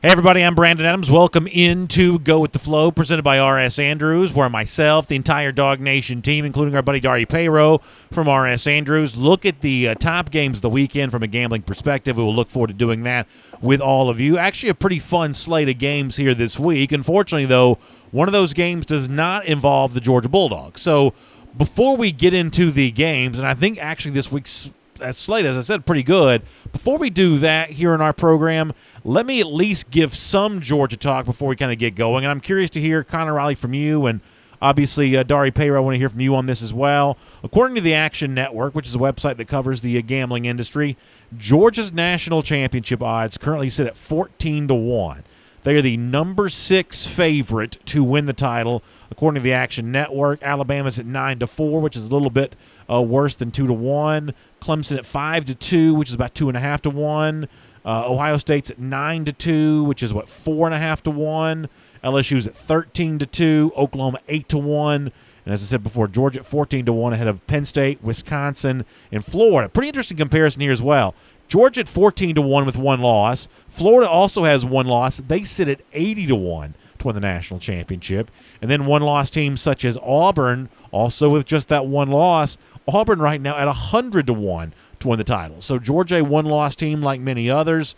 Hey everybody, I'm Brandon Adams. Welcome into Go With The Flow, presented by R.S. Andrews, where myself, the entire Dog Nation team, including our buddy Dari Payro from R.S. Andrews, look at the top games of the weekend from a gambling perspective. We will look forward to doing that with all of you. Actually, a pretty fun slate of games here this week. Unfortunately, though, one of those games does not involve the Georgia Bulldogs. So before we get into the games, and I think actually this week's slate, as I said, pretty good. Before we do that here in our program, let me at least give some Georgia talk before we kind of get going. And I'm curious to hear, Connor Riley, from you, and obviously Dari Payro, I want to hear from you on this as well. According to the Action Network, which is a website that covers the gambling industry, Georgia's national championship odds currently sit at 14-1. They are the number 6 favorite to win the title, according to the Action Network. Alabama's at 9-4, which is a little bit worse than 2-1. Clemson at 5-2, which is about 2.5-1. Ohio State's at 9-2, which is 4.5-1. LSU's at 13-2. Oklahoma 8-1. And as I said before, Georgia at 14-1 ahead of Penn State, Wisconsin, and Florida. Pretty interesting comparison here as well. Georgia at 14-1 with one loss. Florida also has one loss. They sit at 80-1 to win the national championship. And then one-loss teams such as Auburn, also with just that one loss. Auburn right now at 100-1 to win the title. So Georgia, a one-loss team like many others,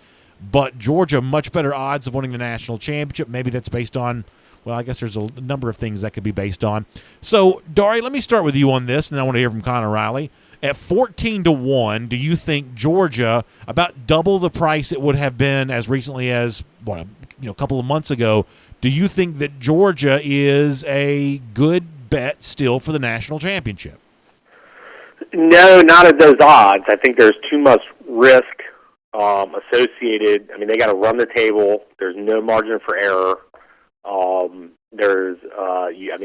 but Georgia much better odds of winning the national championship. Maybe that's based on, well, I guess there's a number of things that could be based on. So, Dari, let me start with you on this, and then I want to hear from Connor Riley. At 14-1, do you think Georgia, about double the price it would have been as recently as, a couple of months ago, do you think that Georgia is a good bet still for the national championship? No, not at those odds. I think there's too much risk associated. I mean, they got to run the table. There's no margin for error.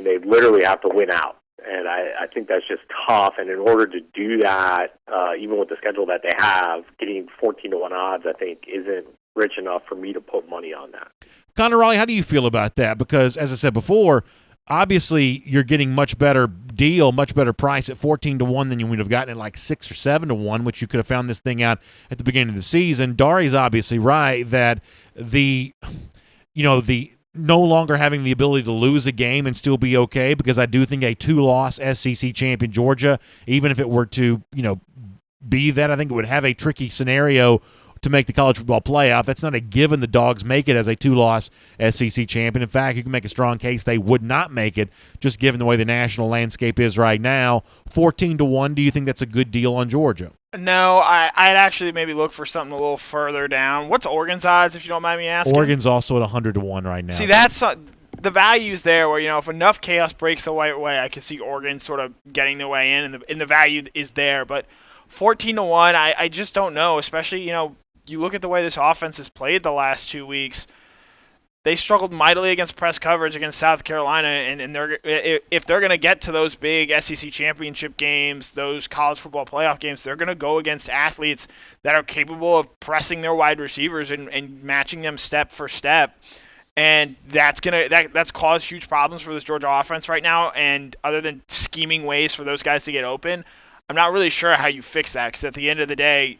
They literally have to win out. And I think that's just tough. And in order to do that, even with the schedule that they have, getting 14-1 odds, I think, isn't rich enough for me to put money on that. Connor Riley, how do you feel about that? Because, as I said before, obviously you're getting much better deal, much better price at 14-1 than you would have gotten at like 6 or 7-1, which you could have found this thing out at the beginning of the season. Dari's obviously right that the no longer having the ability to lose a game and still be okay, because I do think a 2-loss SEC champion Georgia, even if it were to, be that, I think it would have a tricky scenario to make the college football playoff. That's not a given the Dogs make it as a 2-loss SEC champion. In fact, you can make a strong case they would not make it, just given the way the national landscape is right now. 14-1, do you think that's a good deal on Georgia? No, I'd actually maybe look for something a little further down. What's Oregon's odds, if you don't mind me asking? Oregon's also at 100-1 right now. See, that's the value's there where, if enough chaos breaks the right way, I could see Oregon sort of getting their way in, and the value is there. But 14-1, I just don't know, especially, you look at the way this offense has played the last 2 weeks. They struggled mightily against press coverage against South Carolina, and if they're going to get to those big SEC championship games, those college football playoff games, they're going to go against athletes that are capable of pressing their wide receivers and matching them step for step. And that's caused huge problems for this Georgia offense right now. And other than scheming ways for those guys to get open, I'm not really sure how you fix that, because at the end of the day,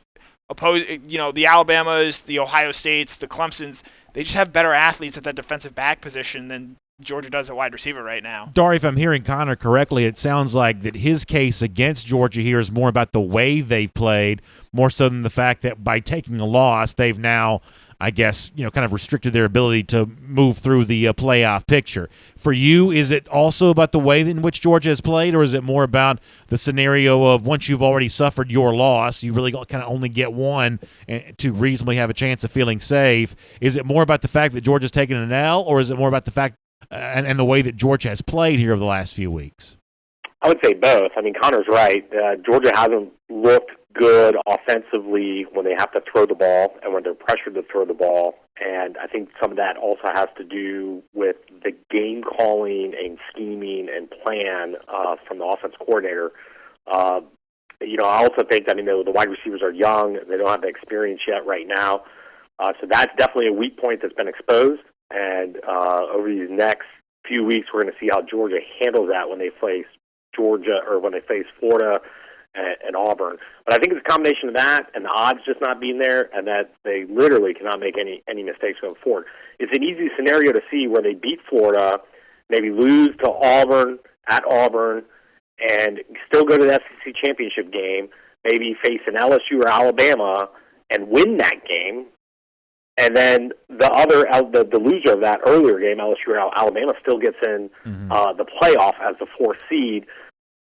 the Alabamas, the Ohio States, the Clemsons, they just have better athletes at that defensive back position than Georgia does at wide receiver right now. Dari, if I'm hearing Connor correctly, it sounds like that his case against Georgia here is more about the way they've played, more so than the fact that by taking a loss, they've now, I guess, kind of restricted their ability to move through the playoff picture. For you, is it also about the way in which Georgia has played, or is it more about the scenario of once you've already suffered your loss, you really kind of only get one to reasonably have a chance of feeling safe? Is it more about the fact that Georgia's taken an L, or is it more about the fact and the way that Georgia has played here over the last few weeks? I would say both. I mean, Connor's right. Georgia hasn't looked good offensively when they have to throw the ball and when they're pressured to throw the ball. And I think some of that also has to do with the game calling and scheming and plan from the offense coordinator. I also think that the wide receivers are young. They don't have the experience yet right now. So that's definitely a weak point that's been exposed. And over these next few weeks, we're going to see how Georgia handles that when they face Florida and Auburn. But I think it's a combination of that and the odds just not being there, and that they literally cannot make any mistakes going forward. It's an easy scenario to see where they beat Florida, maybe lose to Auburn at Auburn, and still go to the SEC championship game, maybe face an LSU or Alabama and win that game. And then the loser of that earlier game, LSU or Alabama, still gets in the playoff as the fourth seed.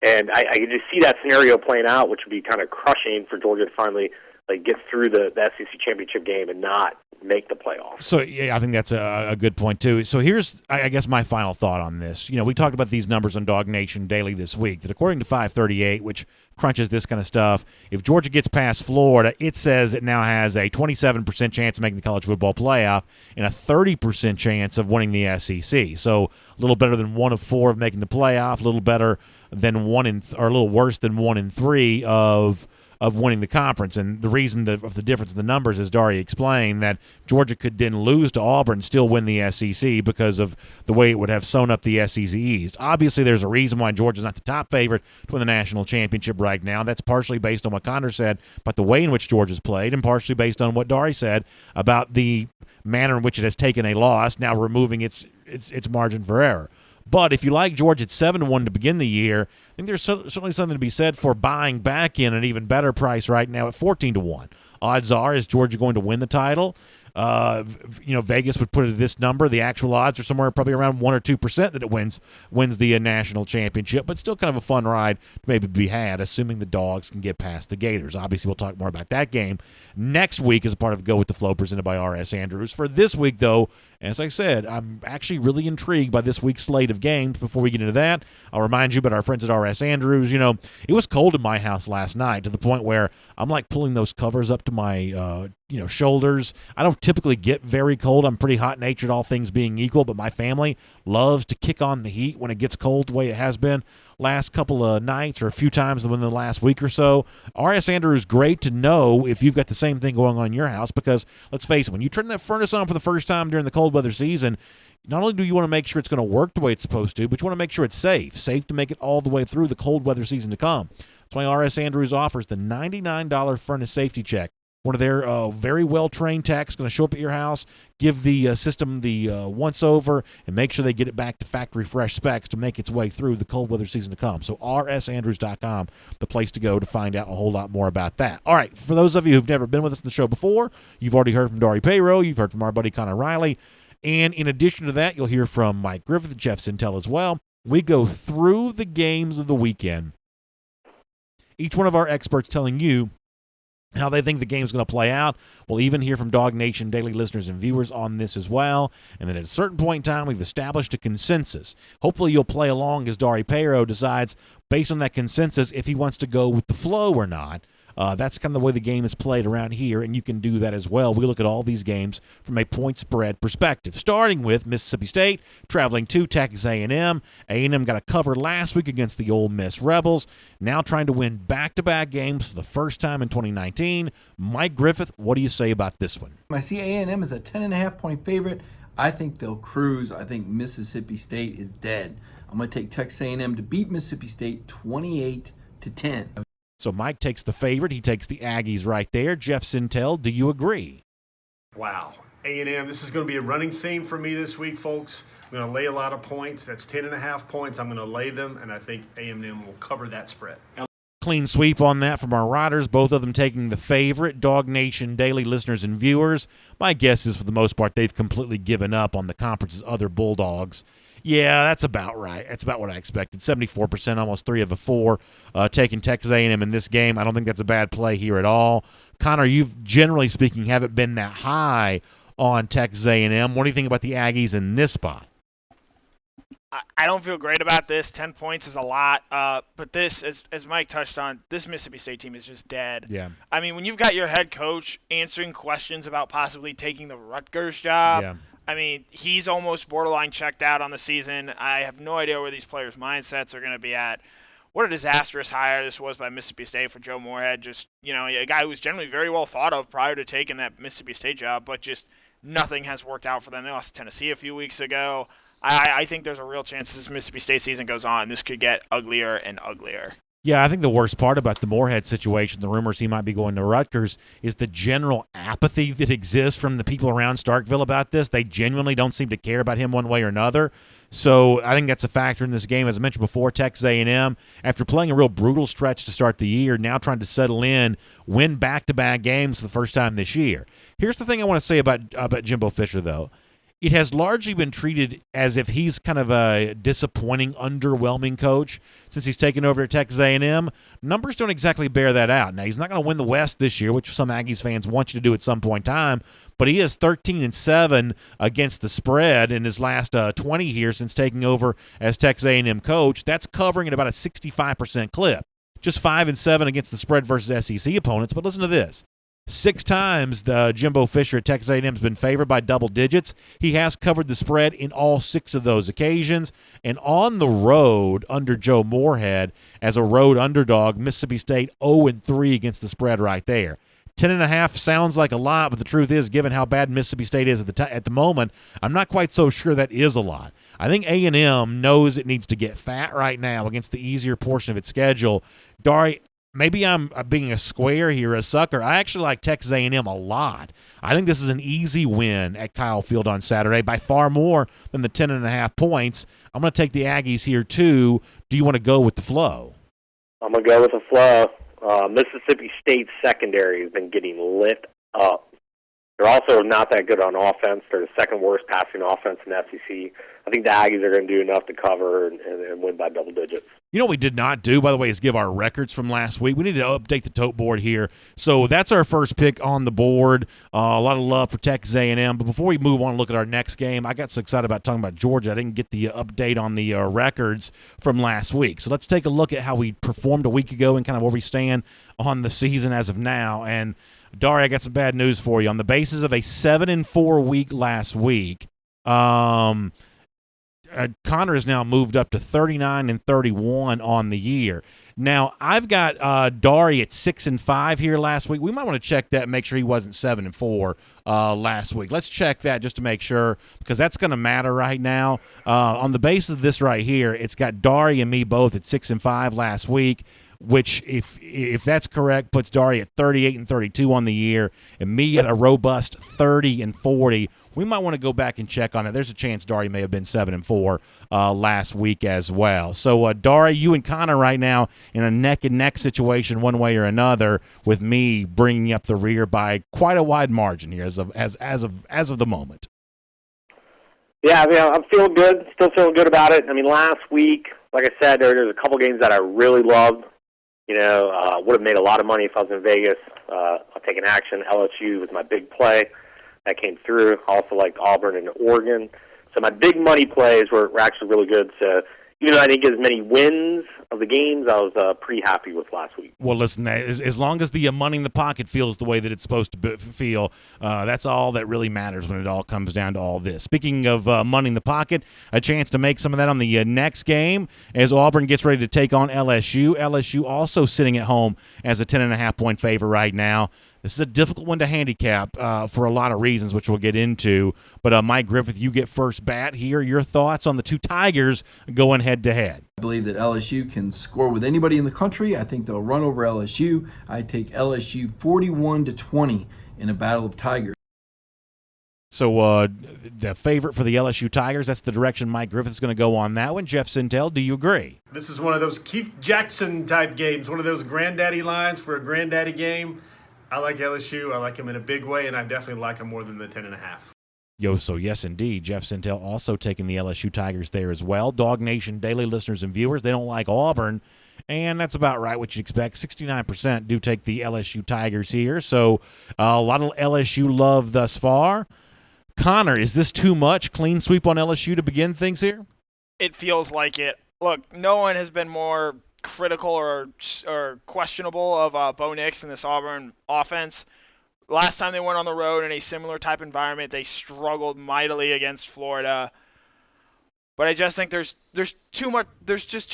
And I can just see that scenario playing out, which would be kind of crushing for Georgia to finally get through the SEC championship game and not make the playoffs. So, yeah, I think that's a good point, too. So here's, I guess, my final thought on this. We talked about these numbers on Dog Nation Daily this week, that according to 538, which crunches this kind of stuff, if Georgia gets past Florida, it says it now has a 27% chance of making the college football playoff and a 30% chance of winning the SEC. So a little better than 1 of 4 of making the playoff, a little better than or a little worse than 1 in 3 of winning the conference. And the reason of the difference in the numbers, as Dari explained, that Georgia could then lose to Auburn and still win the SEC because of the way it would have sewn up the SEC East. Obviously, there's a reason why Georgia's not the top favorite to win the national championship right now. That's partially based on what Connor said about the way in which Georgia's played, and partially based on what Dari said about the manner in which it has taken a loss, now removing its margin for error. But if you like Georgia at 7-1 to begin the year, I think there's certainly something to be said for buying back in an even better price right now at 14-1. Odds are, is Georgia going to win the title? Vegas would put it at this number. The actual odds are somewhere probably around 1 or 2% that it wins the national championship, but still kind of a fun ride to maybe be had, assuming the Dogs can get past the Gators. Obviously, we'll talk more about that game next week as a part of Go With The Flow presented by R.S. Andrews. For this week, though, as I said, I'm actually really intrigued by this week's slate of games. Before we get into that, I'll remind you about our friends at R.S. Andrews. It was cold in my house last night to the point where I'm like pulling those covers up to my shoulders. I don't typically get very cold. I'm pretty hot-natured, all things being equal, but my family loves to kick on the heat when it gets cold the way it has been last couple of nights or a few times within the last week or so. R.S. Andrews is great to know if you've got the same thing going on in your house because, let's face it, when you turn that furnace on for the first time during the cold weather season, not only do you want to make sure it's going to work the way it's supposed to, but you want to make sure it's safe to make it all the way through the cold weather season to come. That's why R.S. Andrews offers the $99 furnace safety check. One of their very well-trained techs going to show up at your house, give the system the once-over, and make sure they get it back to factory-fresh specs to make its way through the cold weather season to come. So rsandrews.com, the place to go to find out a whole lot more about that. All right, for those of you who've never been with us in the show before, you've already heard from Dari Payro, you've heard from our buddy Connor Riley, and in addition to that, you'll hear from Mike Griffith and Jeff Sintel as well. We go through the games of the weekend. Each one of our experts telling you how they think the game's going to play out. We'll even hear from Dog Nation daily listeners and viewers on this as well. And then at a certain point in time, we've established a consensus. Hopefully you'll play along as Dari Payro decides, based on that consensus, if he wants to go with the flow or not. That's kind of the way the game is played around here, and you can do that as well. We look at all these games from a point spread perspective, starting with Mississippi State traveling to Texas A&M. A&M got a cover last week against the Ole Miss Rebels, now trying to win back-to-back games for the first time in 2019. Mike Griffith, what do you say about this one? I see A&M as a 10.5-point favorite. I think they'll cruise. I think Mississippi State is dead. I'm going to take Texas A&M to beat Mississippi State 28-10. So Mike takes the favorite. He takes the Aggies right there. Jeff Sintel, do you agree? Wow. A&M, this is going to be a running theme for me this week, folks. I'm going to lay a lot of points. That's 10.5 points. I'm going to lay them, and I think A&M will cover that spread. Clean sweep on that from our riders, both of them taking the favorite. Dog Nation daily listeners and viewers, my guess is for the most part they've completely given up on the conference's other Bulldogs. Yeah, that's about right. That's about what I expected. 74%, almost 3 of the 4, taking Texas A&M in this game. I don't think that's a bad play here at all. Connor, you've generally speaking haven't been that high on Texas A&M. What do you think about the Aggies in this spot? I don't feel great about this. 10 points is a lot. But this, as Mike touched on, this Mississippi State team is just dead. Yeah. I mean, when you've got your head coach answering questions about possibly taking the Rutgers job, Yeah. I mean, he's almost borderline checked out on the season. I have no idea where these players' mindsets are going to be at. What a disastrous hire this was by Mississippi State for Joe Moorhead. Just, a guy who was generally very well thought of prior to taking that Mississippi State job, but just nothing has worked out for them. They lost to Tennessee a few weeks ago. I think there's a real chance this Mississippi State season goes on. This could get uglier and uglier. Yeah, I think the worst part about the Moorhead situation, the rumors he might be going to Rutgers, is the general apathy that exists from the people around Starkville about this. They genuinely don't seem to care about him one way or another. So I think that's a factor in this game. As I mentioned before, Texas A&M, after playing a real brutal stretch to start the year, now trying to settle in, win back-to-back games for the first time this year. Here's the thing I want to say about Jimbo Fisher, though. It has largely been treated as if he's kind of a disappointing, underwhelming coach since he's taken over at Texas A&M. Numbers don't exactly bear that out. Now, he's not going to win the West this year, which some Aggies fans want you to do at some point in time, but he is 13-7 against the spread in his last 20 here since taking over as Texas A&M coach. That's covering at about a 65% clip. Just 5-7 against the spread versus SEC opponents, but listen to this. 6 times the Jimbo Fisher at Texas A&M has been favored by double digits. He has covered the spread in all 6 of those occasions. And on the road under Joe Moorhead as a road underdog, Mississippi State 0-3 against the spread right there. 10.5 sounds like a lot, but the truth is, given how bad Mississippi State is at the moment, I'm not quite so sure that is a lot. I think A&M knows it needs to get fat right now against the easier portion of its schedule. Dari, maybe I'm being a square here, a sucker. I actually like Texas A&M a lot. I think this is an easy win at Kyle Field on Saturday, by far more than the 10.5 points. I'm going to take the Aggies here, too. Do you want to go with the flow? I'm going to go with the flow. Mississippi State's secondary has been getting lit up. They're also not that good on offense. They're the second worst passing offense in the SEC. I think the Aggies are going to do enough to cover and win by double digits. You know what we did not do, by the way, is give our records from last week. We need to update the tote board here. So that's our first pick on the board. A lot of love for Texas A&M. But before we move on and look at our next game, I got so excited about talking about Georgia, I didn't get the update on the records from last week. So let's take a look at how we performed a week ago and kind of where we stand on the season as of now. And, Dari, I got some bad news for you. On the basis of a 7-4 week last week, Connor has now moved up to 39-31 on the year. Now, I've got Dari at 6-5 here last week. We might want to check that and make sure he wasn't 7-4 last week. Let's check that just to make sure, because that's going to matter right now. On the basis of this right here, it's got Dari and me both at 6-5 last week, which, if that's correct, puts Dari at 38-32 on the year, and me at a robust 30-40. We might want to go back and check on that. There's a chance Dari may have been 7-4 last week as well. So, Dari, you and Connor right now in a neck-and-neck situation one way or another, with me bringing up the rear by quite a wide margin here as of the moment. Yeah, I mean, I'm feeling good. Still feeling good about it. I mean, last week, like I said, there's a couple games that I really loved. You know, would have made a lot of money if I was in Vegas. I'll take an action. LSU was my big play. That came through. I also liked Auburn and Oregon. So my big money plays were actually really good. So even though I didn't get as many wins of the games, I was pretty happy with last week. Well, listen, as long as the money in the pocket feels the way that it's supposed to feel, that's all that really matters when it all comes down to all this. Speaking of money in the pocket, a chance to make some of that on the next game as Auburn gets ready to take on LSU. LSU also sitting at home as a 10.5-point favorite right now. This is a difficult one to handicap for a lot of reasons, which we'll get into. But Mike Griffith, you get first bat here. Your thoughts on the two Tigers going head-to-head? I believe that LSU can score with anybody in the country. I think they'll run over LSU. I take LSU 41-20 in a battle of Tigers. So the favorite for the LSU Tigers, that's the direction Mike Griffith is going to go on that one. Jeff Sintel, do you agree? This is one of those Keith Jackson type games, one of those granddaddy lines for a granddaddy game. I like LSU. I like them in a big way, and I definitely like them more than the 10.5. So yes, indeed. Jeff Sintel also taking the LSU Tigers there as well. Dog Nation Daily listeners and viewers, they don't like Auburn, and that's about right what you'd expect. 69% do take the LSU Tigers here, so a lot of LSU love thus far. Connor, is this too much? Clean sweep on LSU to begin things here? It feels like it. Look, no one has been more critical or questionable of Bo Nix and this Auburn offense. Last time they went on the road in a similar type environment, they struggled mightily against Florida. But I just think there's just too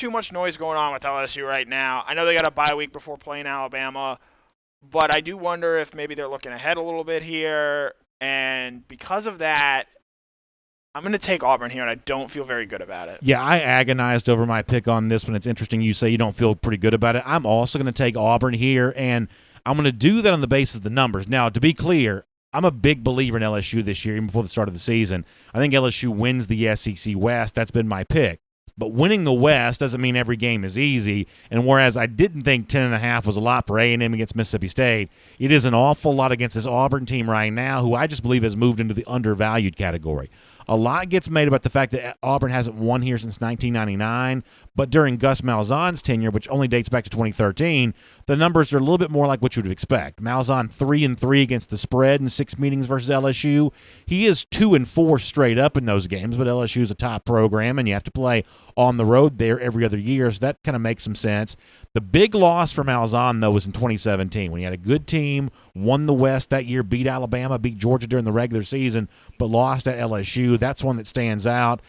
much noise going on with LSU right now. I know they got a bye week before playing Alabama, but I do wonder if maybe they're looking ahead a little bit here. And because of that, I'm going to take Auburn here, and I don't feel very good about it. Yeah, I agonized over my pick on this one. It's interesting you say you don't feel pretty good about it. I'm also going to take Auburn here, and I'm going to do that on the basis of the numbers. Now, to be clear, I'm a big believer in LSU this year, even before the start of the season. I think LSU wins the SEC West. That's been my pick. But winning the West doesn't mean every game is easy. And whereas I didn't think 10.5 was a lot for A&M against Mississippi State, it is an awful lot against this Auburn team right now, who I just believe has moved into the undervalued category. A lot gets made about the fact that Auburn hasn't won here since 1999, but during Gus Malzahn's tenure, which only dates back to 2013, the numbers are a little bit more like what you would expect. Malzahn 3-3 against the spread in 6 meetings versus LSU. He is 2-4 straight up in those games, but LSU is a top program, and you have to play on the road there every other year, so that kind of makes some sense. The big loss for Malzahn, though, was in 2017 when he had a good team, won the West that year, beat Alabama, beat Georgia during the regular season, but lost at LSU. That's one that stands out.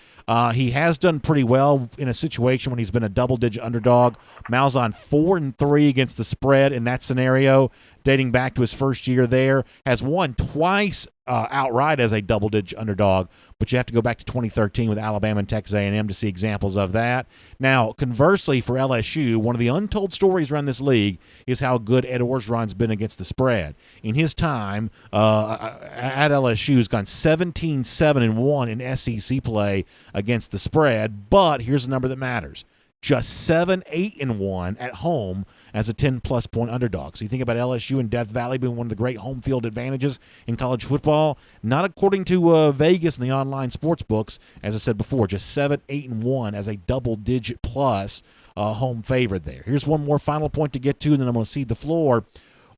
He has done pretty well in a situation when he's been a double-digit underdog. Malzahn 4-3 against the spread in that scenario, dating back to his first year there. Has won twice outright as a double-digit underdog, but you have to go back to 2013 with Alabama and Texas A&M to see examples of that. Now, conversely for LSU, one of the untold stories around this league is how good Ed Orgeron's been against the spread. In his time at LSU, he's gone 17-7-1 in SEC play against the spread, but here's the number that matters. Just 7-8-1 at home as a 10-plus point underdog. So you think about LSU and Death Valley being one of the great home field advantages in college football. Not according to Vegas and the online sports books. As I said before, just 7-8-1 as a double-digit plus home favorite there. Here's one more final point to get to, and then I'm going to cede the floor.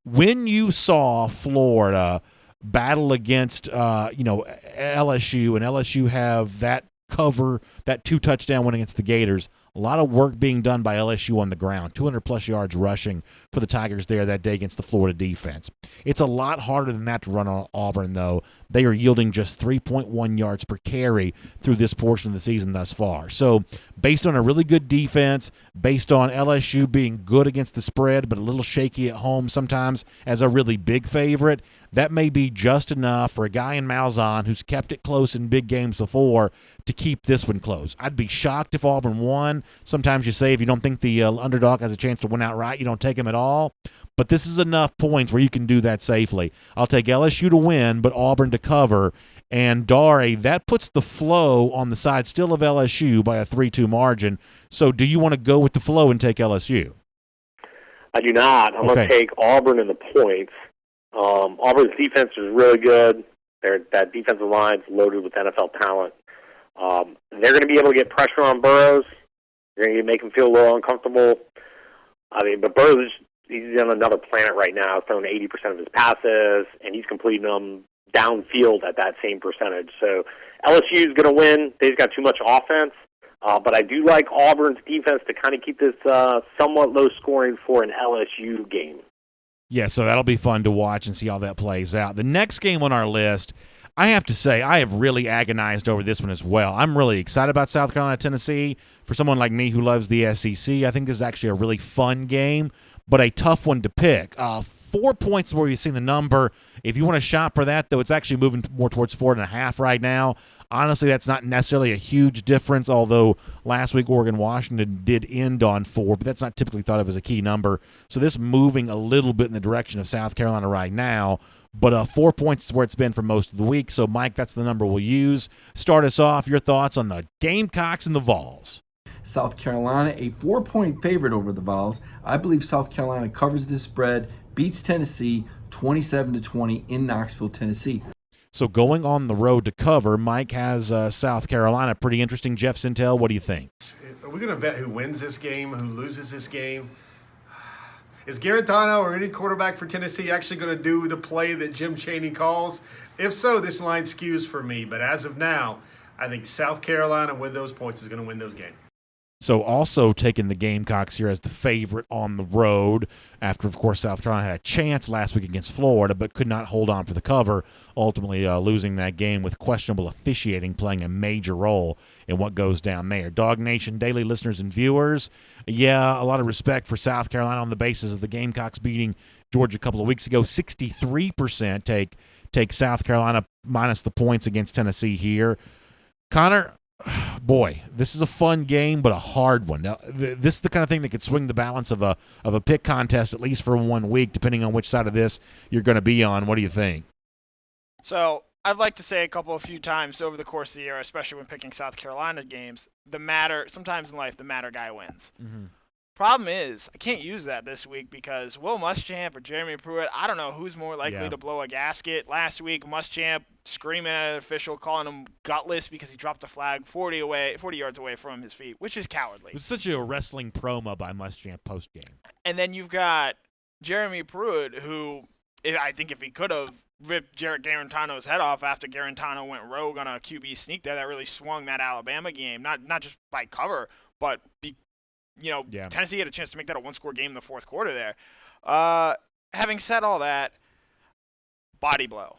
When you saw Florida battle against LSU, and LSU have that cover, that 2-touchdown win against the Gators, a lot of work being done by LSU on the ground, 200-plus yards rushing for the Tigers there that day against the Florida defense. It's a lot harder than that to run on Auburn, though. They are yielding just 3.1 yards per carry through this portion of the season thus far. So based on a really good defense, based on LSU being good against the spread but a little shaky at home sometimes as a really big favorite, that may be just enough for a guy in Malzahn who's kept it close in big games before to keep this one close. I'd be shocked if Auburn won. Sometimes you say if you don't think the underdog has a chance to win outright, you don't take him at all. But this is enough points where you can do that safely. I'll take LSU to win, but Auburn to cover. And Dari, that puts the flow on the side still of LSU by a 3-2 margin. So do you want to go with the flow and take LSU? I do not. I'm going to take Auburn in the points. Auburn's defense is really good. That defensive line's loaded with NFL talent. They're going to be able to get pressure on Burrows. They're going to make him feel a little uncomfortable. But Burrows, he's on another planet right now, throwing 80% of his passes, and he's completing them downfield at that same percentage. So LSU is going to win. They've got too much offense. But I do like Auburn's defense to kind of keep this somewhat low scoring for an LSU game. Yeah, so that'll be fun to watch and see how that plays out. The next game on our list, I have to say, I have really agonized over this one as well. I'm really excited about South Carolina, Tennessee. For someone like me who loves the SEC, I think this is actually a really fun game, but a tough one to pick. 4 points where you've seen the number. If you want to shop for that, though, it's actually moving more towards 4.5 right now. Honestly, that's not necessarily a huge difference, although last week Oregon-Washington did end on 4, but that's not typically thought of as a key number. So this moving a little bit in the direction of South Carolina right now, but 4 points is where it's been for most of the week. So, Mike, that's the number we'll use. Start us off. Your thoughts on the Gamecocks and the Vols. South Carolina, a 4-point favorite over the Vols. I believe South Carolina covers this spread, beats Tennessee 27-20 in Knoxville, Tennessee. So going on the road to cover, Mike has South Carolina. Pretty interesting. Jeff Sintel, what do you think? Are we going to bet who wins this game, who loses this game? Is Garantano or any quarterback for Tennessee actually going to do the play that Jim Chaney calls? If so, this line skews for me. But as of now, I think South Carolina with those points is going to win those games. So also taking the Gamecocks here as the favorite on the road after, of course, South Carolina had a chance last week against Florida but could not hold on for the cover, ultimately losing that game with questionable officiating playing a major role in what goes down there. Dog Nation Daily listeners and viewers, yeah, a lot of respect for South Carolina on the basis of the Gamecocks beating Georgia a couple of weeks ago. 63% take South Carolina minus the points against Tennessee here. Connor, boy, this is a fun game, but a hard one. Now, this is the kind of thing that could swing the balance of a pick contest, at least for 1 week, depending on which side of this you're going to be on. What do you think? So I'd like to say a few times over the course of the year, especially when picking South Carolina games, sometimes in life, the matter guy wins. Mm-hmm. Problem is, I can't use that this week because Will Muschamp or Jeremy Pruitt, I don't know who's more likely to blow a gasket. Last week, Muschamp screaming at an official, calling him gutless because he dropped a flag 40 yards away from his feet, which is cowardly. It was such a wrestling promo by Muschamp post-game. And then you've got Jeremy Pruitt, who I think if he could have ripped Jarrett Garantano's head off after Garantano went rogue on a QB sneak there, that really swung that Alabama game, not just by cover, but Tennessee had a chance to make that a one-score game in the fourth quarter there. Having said all that, body blow.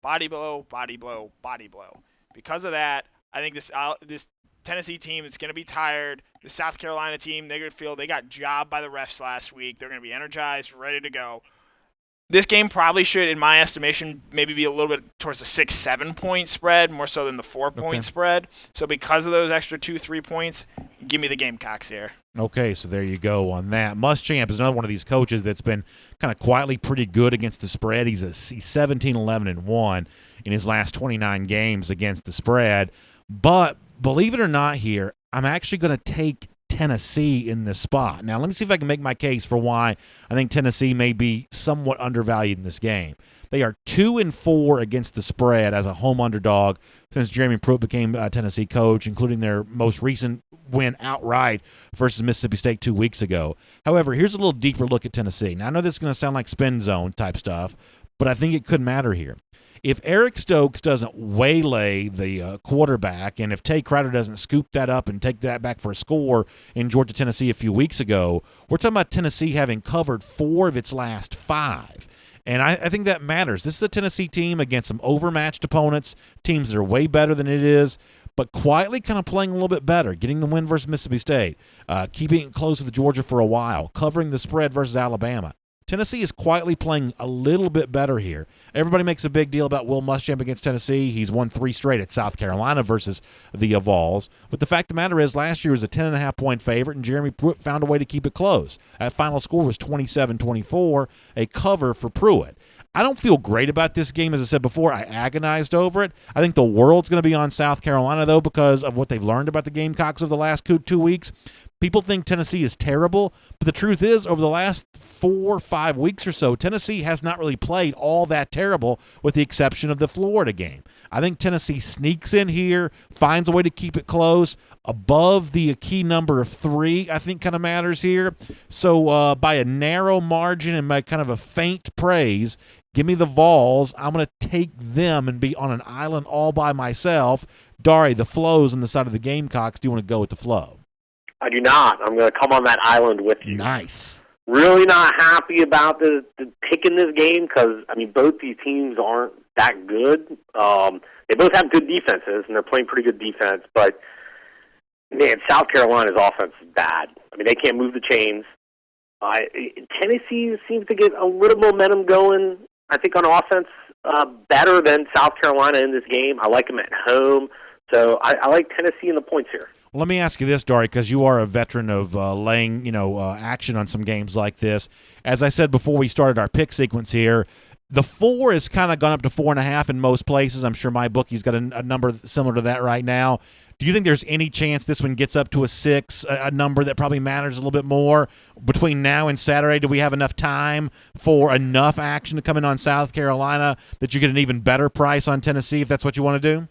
Body blow, body blow, body blow. Because of that, I think this Tennessee team is going to be tired. The South Carolina team, they're going to feel they got jobbed by the refs last week. They're going to be energized, ready to go. This game probably should, in my estimation, maybe be a little bit towards the 6-7 point spread, more so than the 4-point spread. So because of those extra 2-3 points, give me the Gamecocks here. Okay, so there you go on that. Muschamp is another one of these coaches that's been kind of quietly pretty good against the spread. He's 17-11-1 in his last 29 games against the spread. But believe it or not here, I'm actually going to take Tennessee in this spot. Now, let me see if I can make my case for why I think Tennessee may be somewhat undervalued in this game. They are 2-4 against the spread as a home underdog since Jeremy Pruitt became Tennessee coach, including their most recent win outright versus Mississippi State 2 weeks ago. However, here's a little deeper look at Tennessee. Now, I know this is going to sound like spin zone type stuff, but I think it could matter here. If Eric Stokes doesn't waylay the quarterback, and if Tay Crowder doesn't scoop that up and take that back for a score in Georgia-Tennessee a few weeks ago, we're talking about Tennessee having covered 4 of its last 5. And I think that matters. This is a Tennessee team against some overmatched opponents, teams that are way better than it is, but quietly kind of playing a little bit better, getting the win versus Mississippi State, keeping it close with Georgia for a while, covering the spread versus Alabama. Tennessee is quietly playing a little bit better here. Everybody makes a big deal about Will Muschamp against Tennessee. He's won 3 straight at South Carolina versus the Vols. But the fact of the matter is last year was a 10.5-point favorite, and Jeremy Pruitt found a way to keep it close. That final score was 27-24, a cover for Pruitt. I don't feel great about this game. As I said before, I agonized over it. I think the world's going to be on South Carolina, though, because of what they've learned about the Gamecocks over the last 2 weeks. People think Tennessee is terrible, but the truth is, over the last 4 or 5 weeks or so, Tennessee has not really played all that terrible, with the exception of the Florida game. I think Tennessee sneaks in here, finds a way to keep it close. Above the key number of 3, I think kind of matters here. So by a narrow margin and by kind of a faint praise, give me the Vols. I'm going to take them and be on an island all by myself. Dari, the flow's on the side of the Gamecocks. Do you want to go with the flow? I do not. I'm going to come on that island with you. Nice. Really not happy about the pick in this game because, both these teams aren't that good. They both have good defenses, and they're playing pretty good defense. But, man, South Carolina's offense is bad. They can't move the chains. Tennessee seems to get a little momentum going, I think, on offense better than South Carolina in this game. I like them at home. So I like Tennessee in the points here. Well, let me ask you this, Dari, because you are a veteran of laying, action on some games like this. As I said before we started our pick sequence here, the 4 has kind of gone up to 4.5 in most places. I'm sure my bookie's got a number similar to that right now. Do you think there's any chance this one gets up to a 6, a number that probably matters a little bit more? Between now and Saturday, do we have enough time for enough action to come in on South Carolina that you get an even better price on Tennessee if that's what you want to do?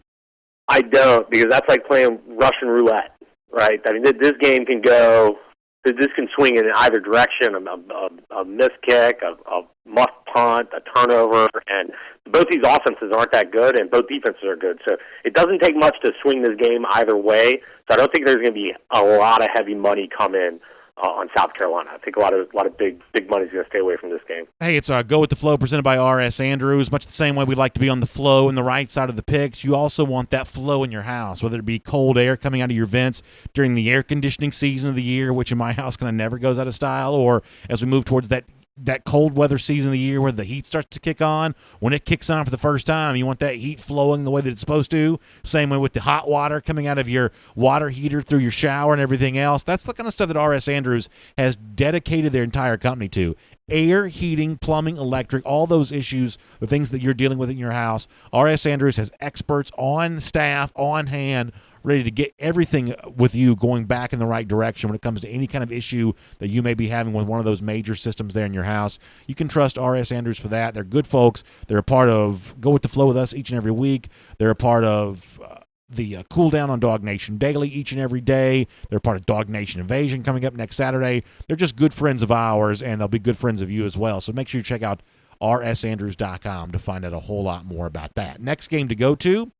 I don't, because that's like playing Russian roulette, right? This game can go, this can swing in either direction, a missed kick, a muff punt, a turnover, and both these offenses aren't that good, and both defenses are good. So it doesn't take much to swing this game either way, so I don't think there's going to be a lot of heavy money come in on South Carolina. I think a lot of big money is going to stay away from this game. Hey, it's Go With The Flow presented by R.S. Andrews. Much the same way we like to be on the flow in the right side of the picks, you also want that flow in your house, whether it be cold air coming out of your vents during the air conditioning season of the year, which in my house kind of never goes out of style, or as we move towards that that cold weather season of the year where the heat starts to kick on. When it kicks on for the first time, you want that heat flowing the way that it's supposed to. Same way with the hot water coming out of your water heater through your shower and everything else. That's the kind of stuff that R.S. Andrews has dedicated their entire company to. Air, heating, plumbing, electric, all those issues, the things that you're dealing with in your house. R.S. Andrews has experts on staff, on hand, ready to get everything with you going back in the right direction when it comes to any kind of issue that you may be having with one of those major systems there in your house. You can trust R.S. Andrews for that. They're good folks. They're a part of Go With The Flow with us each and every week. They're a part of the Cool Down on Dog Nation Daily each and every day. They're part of Dog Nation Invasion coming up next Saturday. They're just good friends of ours, and they'll be good friends of you as well. So make sure you check out rsandrews.com to find out a whole lot more about that. Next game to go to,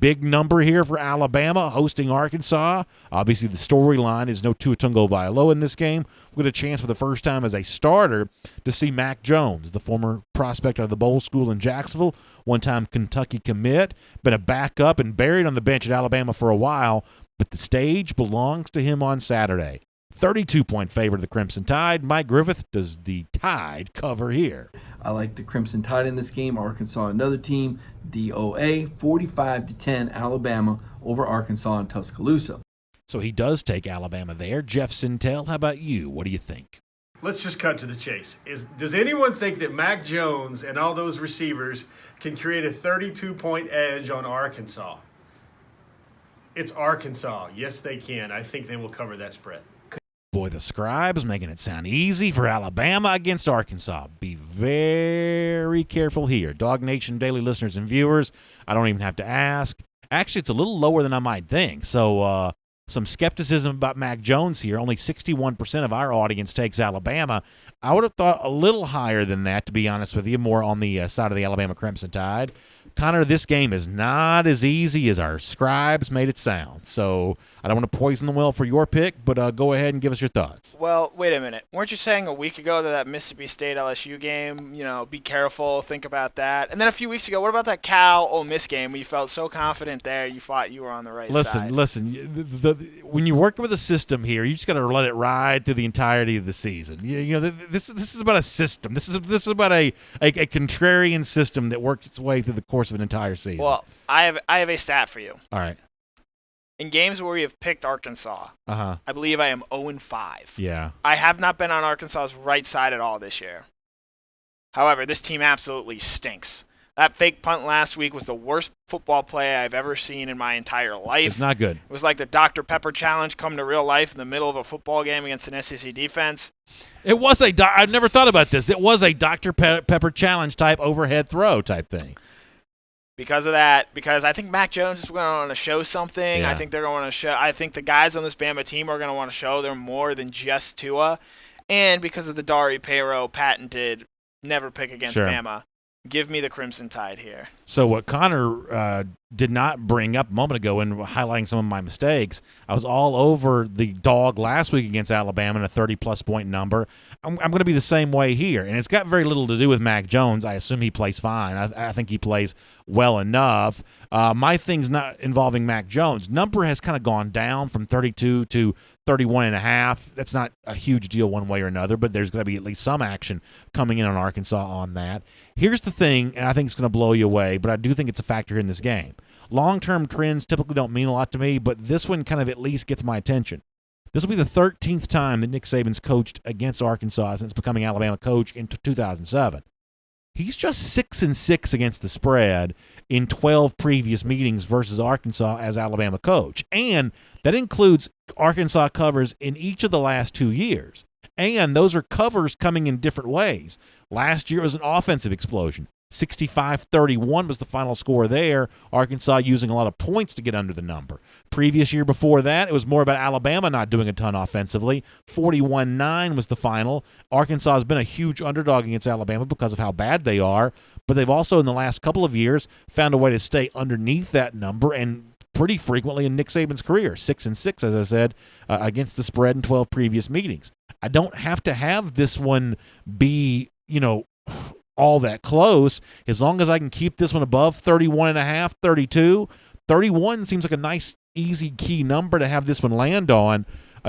big number here for Alabama hosting Arkansas. Obviously, the storyline is no Tua Tagovailoa in this game. We get a chance for the first time as a starter to see Mac Jones, the former prospect out of the Bowl School in Jacksonville, one-time Kentucky commit, been a backup and buried on the bench at Alabama for a while, but the stage belongs to him on Saturday. 32-point favorite of the Crimson Tide. Mike Griffith, does the Tide cover here? I like the Crimson Tide in this game. Arkansas, another team. DOA, 45-10, Alabama over Arkansas in Tuscaloosa. So he does take Alabama there. Jeff Sintel, how about you? What do you think? Let's just cut to the chase. Does anyone think that Mac Jones and all those receivers can create a 32-point edge on Arkansas? It's Arkansas. Yes, they can. I think they will cover that spread. Boy, the scribes making it sound easy for Alabama against Arkansas. Be very careful here. Dog Nation Daily listeners and viewers, I don't even have to ask. Actually, it's a little lower than I might think. So some skepticism about Mac Jones here. Only 61% of our audience takes Alabama. I would have thought a little higher than that, to be honest with you, more on the side of the Alabama Crimson Tide. Connor, this game is not as easy as our scribes made it sound. So I don't want to poison the well for your pick, but go ahead and give us your thoughts. Well, wait a minute. Weren't you saying a week ago that Mississippi State LSU game, be careful, think about that? And then a few weeks ago, what about that Cal-Ole Miss game where you felt so confident there you thought you were on the right side? Listen. When you're working with a system here, you just got to let it ride through the entirety of the season. This is about a system. This is about a contrarian system that works its way through the course of an entire season. Well, I have a stat for you. All right. In games where we have picked Arkansas, I believe I am 0-5. Yeah. I have not been on Arkansas's right side at all this year. However, this team absolutely stinks. That fake punt last week was the worst football play I've ever seen in my entire life. It's not good. It was like the Dr. Pepper challenge come to real life in the middle of a football game against an SEC defense. It was I've never thought about this. It was a Dr. Pepper challenge type overhead throw type thing. Because of that, because I think Mac Jones is going to want to show something. Yeah. I think they're going to want to show. I think the guys on this Bama team are going to want to show they're more than just Tua. And because of the Dari Payro patented never pick against Bama, give me the Crimson Tide here. So what Connor did not bring up a moment ago in highlighting some of my mistakes, I was all over the dog last week against Alabama in a 30-plus point number. I'm going to be the same way here, and it's got very little to do with Mac Jones. I assume he plays fine. I think he plays well enough. My thing's not involving Mac Jones. Number has kind of gone down from 32 to 31.5. That's not a huge deal one way or another, but there's going to be at least some action coming in on Arkansas on that. Here's the thing, and I think it's going to blow you away, but I do think it's a factor in this game. Long-term trends typically don't mean a lot to me, but this one kind of at least gets my attention. This will be the 13th time that Nick Saban's coached against Arkansas since becoming Alabama coach in 2007. He's just 6-6 against the spread in 12 previous meetings versus Arkansas as Alabama coach. And that includes Arkansas covers in each of the last 2 years. And those are covers coming in different ways. Last year was an offensive explosion. 65-31 was the final score there. Arkansas using a lot of points to get under the number. Previous year before that, it was more about Alabama not doing a ton offensively. 41-9 was the final. Arkansas has been a huge underdog against Alabama because of how bad they are, but they've also in the last couple of years found a way to stay underneath that number and pretty frequently in Nick Saban's career, 6-6, as I said, against the spread in 12 previous meetings. I don't have to have this one be, all that close. As long as I can keep this one above 31.5, 32, 31 seems like a nice, easy key number to have this one land on.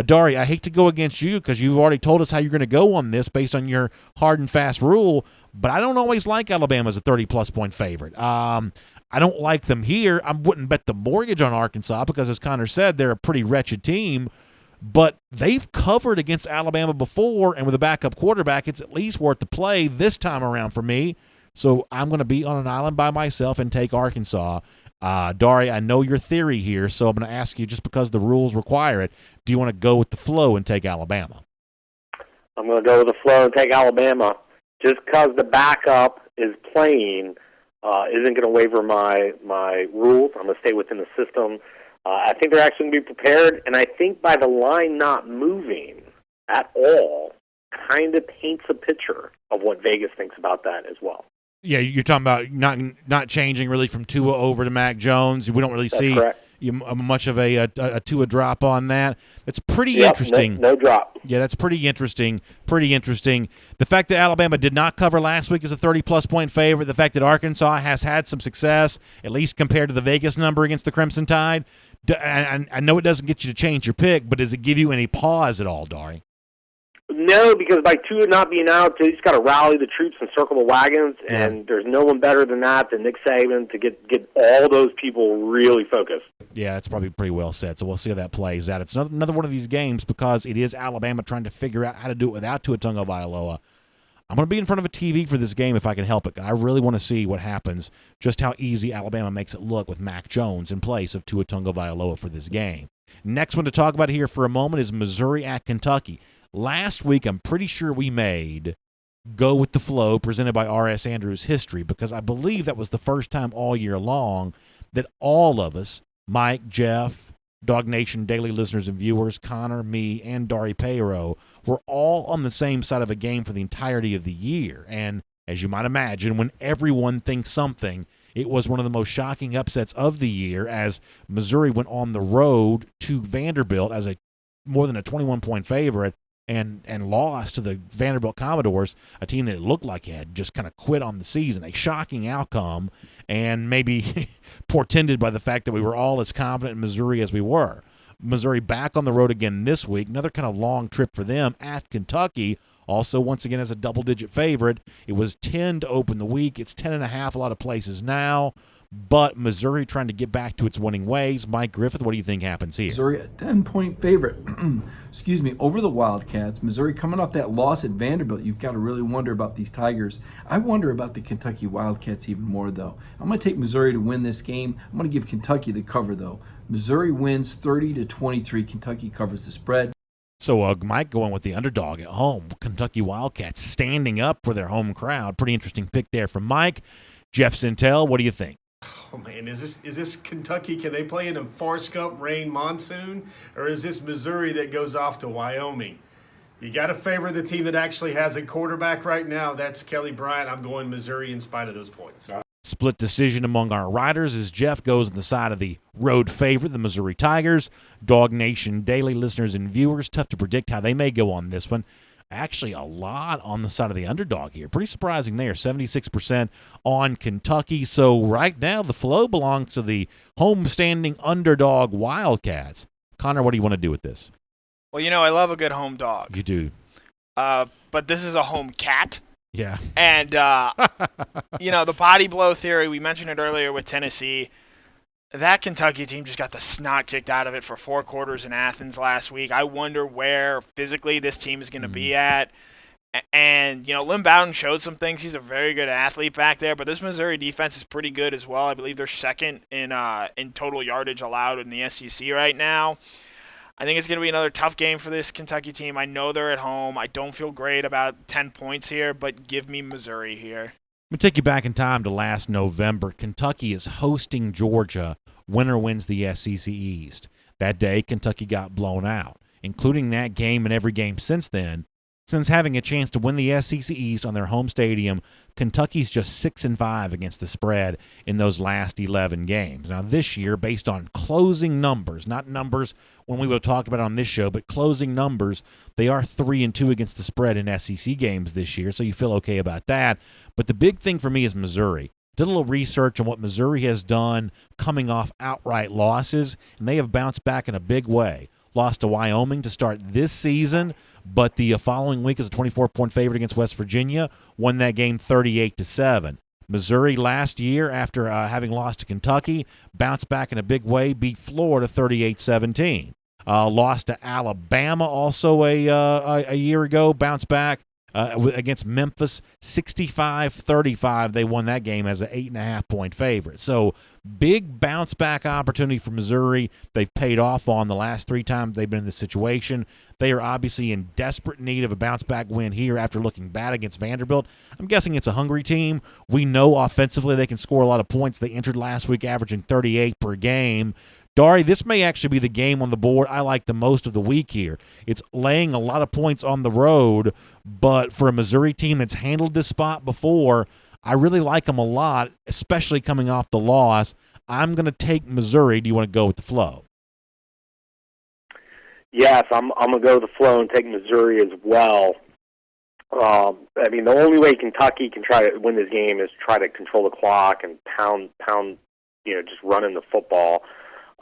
Dari, I hate to go against you because you've already told us how you're going to go on this based on your hard and fast rule, but I don't always like Alabama as a 30-plus point favorite. I don't like them here. I wouldn't bet the mortgage on Arkansas because, as Connor said, they're a pretty wretched team, but they've covered against Alabama before, and with a backup quarterback, it's at least worth the play this time around for me. So I'm going to be on an island by myself and take Arkansas. Dari, I know your theory here, so I'm going to ask you, just because the rules require it, do you want to go with the flow and take Alabama? I'm going to go with the flow and take Alabama. Just because the backup is playing isn't going to waiver my rules. I'm going to stay within the system. I think they're actually going to be prepared, and I think by the line not moving at all kind of paints a picture of what Vegas thinks about that as well. Yeah, you're talking about not changing really from Tua over to Mac Jones. We don't really see much of a Tua drop on that. It's pretty interesting. No drop. Yeah, that's pretty interesting. Pretty interesting. The fact that Alabama did not cover last week as a 30-plus point favorite, the fact that Arkansas has had some success, at least compared to the Vegas number against the Crimson Tide. I know it doesn't get you to change your pick, but does it give you any pause at all, Dari? No, because by Tua not being out, he's got to rally the troops and circle the wagons, and there's no one better than Nick Saban to get all those people really focused. Yeah, it's probably pretty well said, so we'll see how that plays out. It's another one of these games because it is Alabama trying to figure out how to do it without Tua Tagovailoa. I'm going to be in front of a TV for this game if I can help it. I really want to see what happens, just how easy Alabama makes it look with Mac Jones in place of Tua Tagovailoa for this game. Next one to talk about here for a moment is Missouri at Kentucky. Last week, I'm pretty sure we made Go with the Flow presented by R.S. Andrews History because I believe that was the first time all year long that all of us, Mike, Jeff, Dog Nation daily listeners and viewers, Connor, me, and Dari Payro, were all on the same side of a game for the entirety of the year. And as you might imagine, when everyone thinks something, it was one of the most shocking upsets of the year as Missouri went on the road to Vanderbilt as a more than a 21-point favorite and lost to the Vanderbilt Commodores, a team that it looked like had just kind of quit on the season. A shocking outcome, and maybe portended by the fact that we were all as confident in Missouri as we were. Missouri back on the road again this week. Another kind of long trip for them at Kentucky. Also, once again, as a double-digit favorite. It was 10 to open the week. It's 10.5 a lot of places now. But Missouri trying to get back to its winning ways. Mike Griffith, what do you think happens here? Missouri, a 10-point favorite. Excuse me, over the Wildcats. Missouri coming off that loss at Vanderbilt. You've got to really wonder about these Tigers. I wonder about the Kentucky Wildcats even more, though. I'm going to take Missouri to win this game. I'm going to give Kentucky the cover, though. Missouri wins 30-23. Kentucky covers the spread. So Mike going with the underdog at home. Kentucky Wildcats standing up for their home crowd. Pretty interesting pick there from Mike. Jeff Sintel, what do you think? Oh man, is this Kentucky? Can they play in a Forrest Gump rain monsoon, or is this Missouri that goes off to Wyoming? You got to favor the team that actually has a quarterback right now. That's Kelly Bryant. I'm going Missouri in spite of those points. Split decision among our riders as Jeff goes on the side of the road favorite, the Missouri Tigers. Dog Nation daily listeners and viewers, tough to predict how they may go on this one. Actually, a lot on the side of the underdog here. Pretty surprising there, 76% on Kentucky. So right now, the flow belongs to the home-standing underdog Wildcats. Connor, what do you want to do with this? Well, I love a good home dog. You do. But this is a home cat. Yeah. And, the body blow theory, we mentioned it earlier with Tennessee. That Kentucky team just got the snot kicked out of it for 4 quarters in Athens last week. I wonder where physically this team is going to be at. And, Lynn Bowden showed some things. He's a very good athlete back there. But this Missouri defense is pretty good as well. I believe they're second in total yardage allowed in the SEC right now. I think it's going to be another tough game for this Kentucky team. I know they're at home. I don't feel great about 10 points here, but give me Missouri here. Let me take you back in time to last November. Kentucky is hosting Georgia. Winner wins the SEC East. That day, Kentucky got blown out, including that game and every game since then. Since having a chance to win the SEC East on their home stadium, Kentucky's just 6-5 against the spread in those last 11 games. Now this year, based on closing numbers, not numbers when we would have talked about it on this show, but closing numbers, they are 3-2 against the spread in SEC games this year, so you feel okay about that. But the big thing for me is Missouri. Did a little research on what Missouri has done coming off outright losses, and they have bounced back in a big way. lost to Wyoming to start this season, but the following week is a 24-point favorite against West Virginia, won that game 38-7. Missouri last year, after having lost to Kentucky, bounced back in a big way, beat Florida 38-17. Lost to Alabama also a year ago, bounced back against Memphis 65-35. They won that game as an 8.5-point favorite. So big bounce back opportunity for Missouri. They've paid off on the last 3 times they've been in this situation. They are obviously in desperate need of a bounce back win here after looking bad against Vanderbilt. I'm guessing it's a hungry team. We know offensively they can score a lot of points. They entered last week averaging 38 per game. Dari, this may actually be the game on the board I like the most of the week here. It's laying a lot of points on the road, but for a Missouri team that's handled this spot before, I really like them a lot, especially coming off the loss. I'm going to take Missouri. Do you want to go with the flow? Yes, I'm going to go with the flow and take Missouri as well. I mean, the only way Kentucky can try to win this game is try to control the clock and pound, just running the football.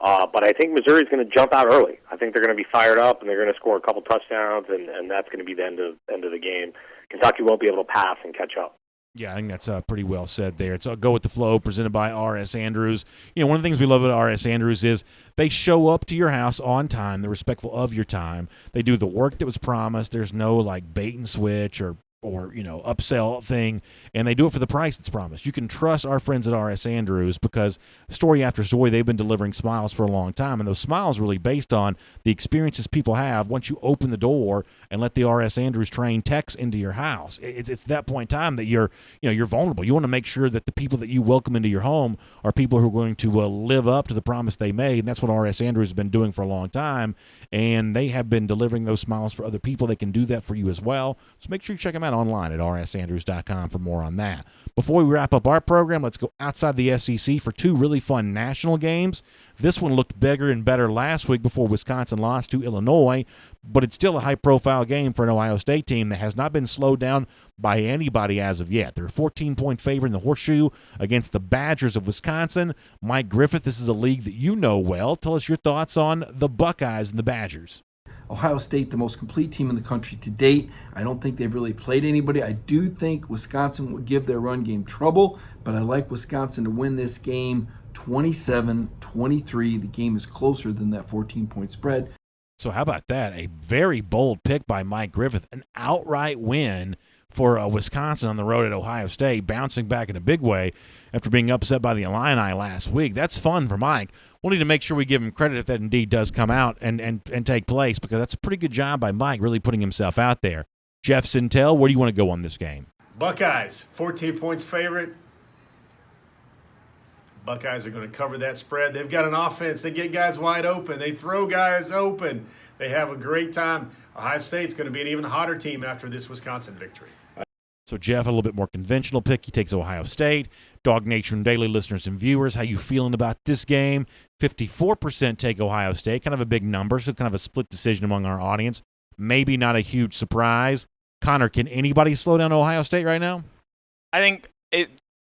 But I think Missouri's going to jump out early. I think they're going to be fired up, and they're going to score a couple touchdowns, and that's going to be the end of the game. Kentucky won't be able to pass and catch up. Yeah, I think that's pretty well said there. It's Go With the Flow, presented by R.S. Andrews. One of the things we love about R.S. Andrews is they show up to your house on time. They're respectful of your time. They do the work that was promised. There's no, bait and switch or upsell thing, and they do it for the price that's promised. You can trust our friends at R.S. Andrews because story after story, they've been delivering smiles for a long time, and those smiles really based on the experiences people have once you open the door and let the R.S. Andrews trained techs into your house. It's that point in time that you're vulnerable. You want to make sure that the people that you welcome into your home are people who are going to live up to the promise they made, and that's what R.S. Andrews has been doing for a long time, and they have been delivering those smiles for other people. They can do that for you as well, so make sure you check them out online at rsandrews.com for more on that. Before we wrap up our program, let's go outside the SEC for 2 really fun national games. This one looked bigger and better last week before Wisconsin lost to Illinois, but it's still a high-profile game for an Ohio State team that has not been slowed down by anybody as of yet. They're a 14-point favorite in the Horseshoe against the Badgers of Wisconsin. Mike Griffith, this is a league that you know well. Tell us your thoughts on the Buckeyes and the Badgers. Ohio State, the most complete team in the country to date. I don't think they've really played anybody. I do think Wisconsin would give their run game trouble, but I like Wisconsin to win this game 27-23. The game is closer than that 14-point spread. So how about that? A very bold pick by Mike Griffith, an outright win for Wisconsin on the road at Ohio State, bouncing back in a big way after being upset by the Illini last week. That's fun for Mike. We'll need to make sure we give him credit if that indeed does come out and take place, because that's a pretty good job by Mike, really putting himself out there. Jeff Sintel, where do you want to go on this game? Buckeyes, 14 points favorite. Buckeyes are going to cover that spread. They've got an offense. They get guys wide open. They throw guys open. They have a great time. Ohio State's going to be an even hotter team after this Wisconsin victory. So Jeff, a little bit more conventional pick. He takes Ohio State. Dog Nation Daily listeners and viewers, how you feeling about this game? 54% take Ohio State, kind of a big number, so kind of a split decision among our audience. Maybe not a huge surprise. Connor, can anybody slow down Ohio State right now? I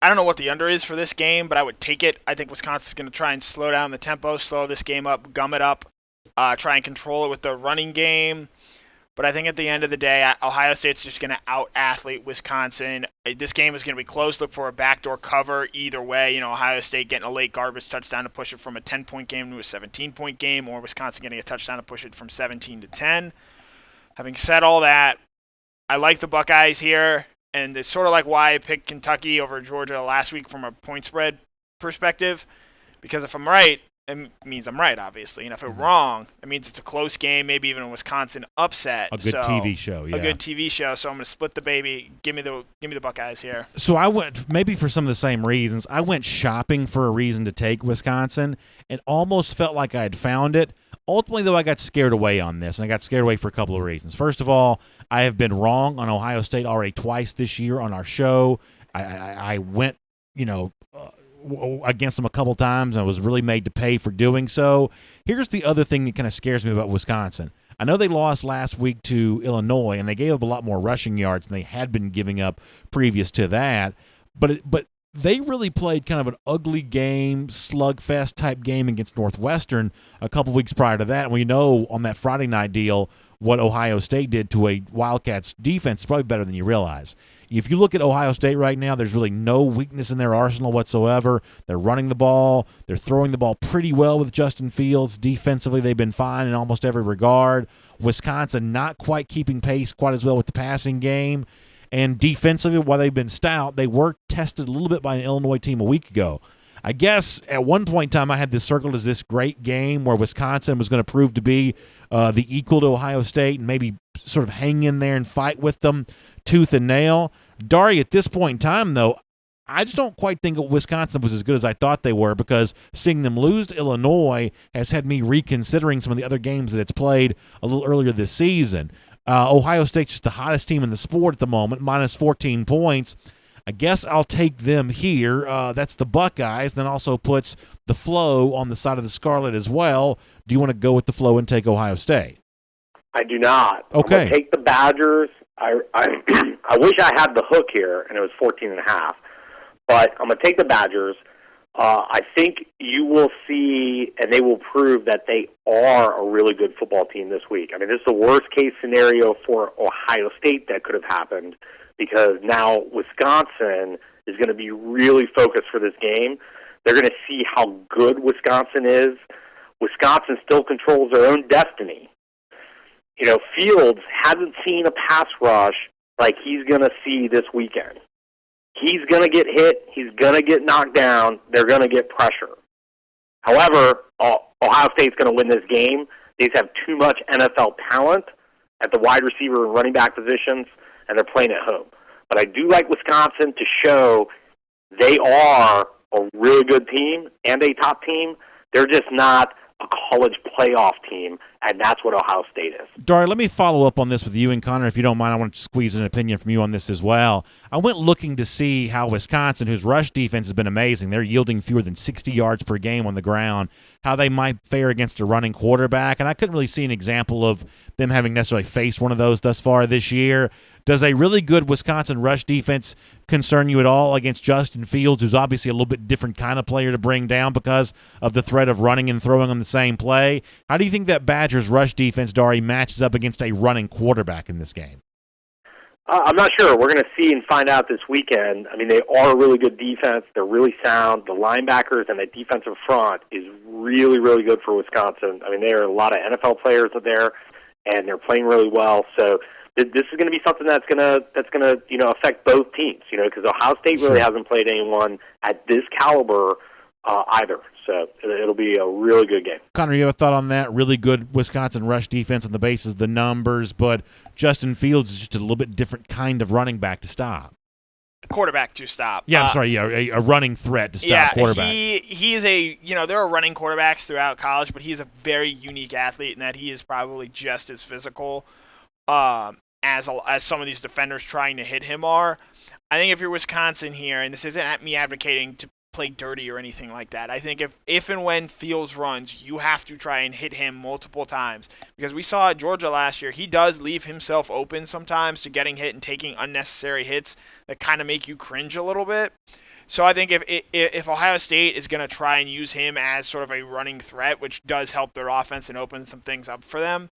don't know what the under is for this game, but I would take it. I think Wisconsin's going to try and slow down the tempo, slow this game up, gum it up, try and control it with the running game. But I think at the end of the day, Ohio State's just going to out-athlete Wisconsin. This game is going to be close. Look for a backdoor cover either way. Ohio State getting a late garbage touchdown to push it from a 10-point game to a 17-point game, or Wisconsin getting a touchdown to push it from 17 to 10. Having said all that, I like the Buckeyes here, and it's sort of like why I picked Kentucky over Georgia last week from a point spread perspective, because if I'm right, it means I'm right, obviously. And if I'm wrong, it means it's a close game, maybe even a Wisconsin upset. A good TV show, yeah. A good TV show. So I'm going to split the baby. Give me the Buckeyes here. So I went, maybe for some of the same reasons, I went shopping for a reason to take Wisconsin and almost felt like I had found it. Ultimately, though, I got scared away on this, and I got scared away for a couple of reasons. First of all, I have been wrong on Ohio State already twice this year on our show. I went, against them a couple times, and I was really made to pay for doing so. Here's the other thing that kind of scares me about Wisconsin. I know they lost last week to Illinois, and they gave up a lot more rushing yards than they had been giving up previous to that. But they really played kind of an ugly game, slugfest type game against Northwestern a couple weeks prior to that. And we know on that Friday night deal what Ohio State did to a Wildcats defense is probably better than you realize. If you look at Ohio State right now, there's really no weakness in their arsenal whatsoever. They're running the ball. They're throwing the ball pretty well with Justin Fields. Defensively, they've been fine in almost every regard. Wisconsin not quite keeping pace quite as well with the passing game. And defensively, while they've been stout, they were tested a little bit by an Illinois team a week ago. I guess at one point in time I had this circled as this great game where Wisconsin was going to prove to be the equal to Ohio State and maybe sort of hang in there and fight with them tooth and nail. Dari, at this point in time, though, I just don't quite think Wisconsin was as good as I thought they were, because seeing them lose to Illinois has had me reconsidering some of the other games that it's played a little earlier this season. Ohio State's just the hottest team in the sport at the moment, minus 14 points. I guess I'll take them here. That's the Buckeyes, then also puts the Flow on the side of the Scarlet as well. Do you want to go with the Flow and take Ohio State? I do not. Okay. I'm going to take the Badgers. I wish I had the hook here, and it was 14.5. But I'm going to take the Badgers. I think you will see, and they will prove that they are a really good football team this week. I mean, this is the worst-case scenario for Ohio State that could have happened, because now Wisconsin is going to be really focused for this game. They're going to see how good Wisconsin is. Wisconsin still controls their own destiny. You know, Fields hasn't seen a pass rush like he's going to see this weekend. He's going to get hit. He's going to get knocked down. They're going to get pressure. However, Ohio State's going to win this game. They just have too much NFL talent at the wide receiver and running back positions, and they're playing at home. But I do like Wisconsin to show they are a really good team and a top team. They're just not a college playoff team, and that's what Ohio State is. Dari, let me follow up on this with you and Connor, if you don't mind. I want to squeeze an opinion from you on this as well. I went looking to see how Wisconsin, whose rush defense has been amazing, they're yielding fewer than 60 yards per game on the ground, how they might fare against a running quarterback, and I couldn't really see an example of them having necessarily faced one of those thus far this year. Does a really good Wisconsin rush defense concern you at all against Justin Fields, who's obviously a little bit different kind of player to bring down because of the threat of running and throwing on the same play? How do you think that Badgers rush defense, Dari, matches up against a running quarterback in this game? I'm not sure. We're going to see and find out this weekend. I mean, they are a really good defense. They're really sound. The linebackers and the defensive front is really, really good for Wisconsin. I mean, there are a lot of NFL players there, and they're playing really well. So this is going to be something that's going to affect both teams. Because Ohio State really hasn't played anyone at this caliber either. So it'll be a really good game. Connor, you have a thought on that? Really good Wisconsin rush defense on the basis of the numbers, but Justin Fields is just a little bit different kind of running back to stop. Quarterback to stop. Yeah, I'm sorry. Yeah, a running threat to stop quarterback. He is a, there are running quarterbacks throughout college, but he's a very unique athlete in that he is probably just as physical as some of these defenders trying to hit him are. I think if you're Wisconsin here, and this isn't me advocating to play dirty or anything like that. I think if and when Fields runs, you have to try and hit him multiple times, because we saw at Georgia last year, he does leave himself open sometimes to getting hit and taking unnecessary hits that kind of make you cringe a little bit. So I think if Ohio State is going to try and use him as sort of a running threat, which does help their offense and open some things up for them,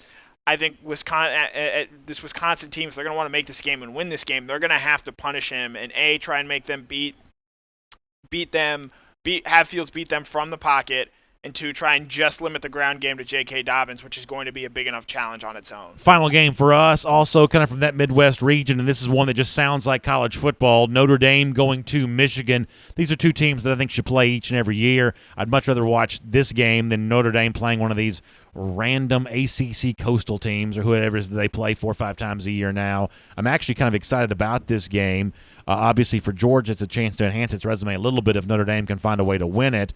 I think this Wisconsin team, if they're going to want to make this game and win this game, they're going to have to punish him and try and make them have Fields beat them from the pocket, and to try and just limit the ground game to J.K. Dobbins, which is going to be a big enough challenge on its own. Final game for us, also kind of from that Midwest region, and this is one that just sounds like college football. Notre Dame going to Michigan. These are two teams that I think should play each and every year. I'd much rather watch this game than Notre Dame playing one of these random ACC coastal teams or whoever they play 4 or 5 times a year now. I'm actually kind of excited about this game. Obviously, for Georgia, it's a chance to enhance its resume a little bit if Notre Dame can find a way to win it.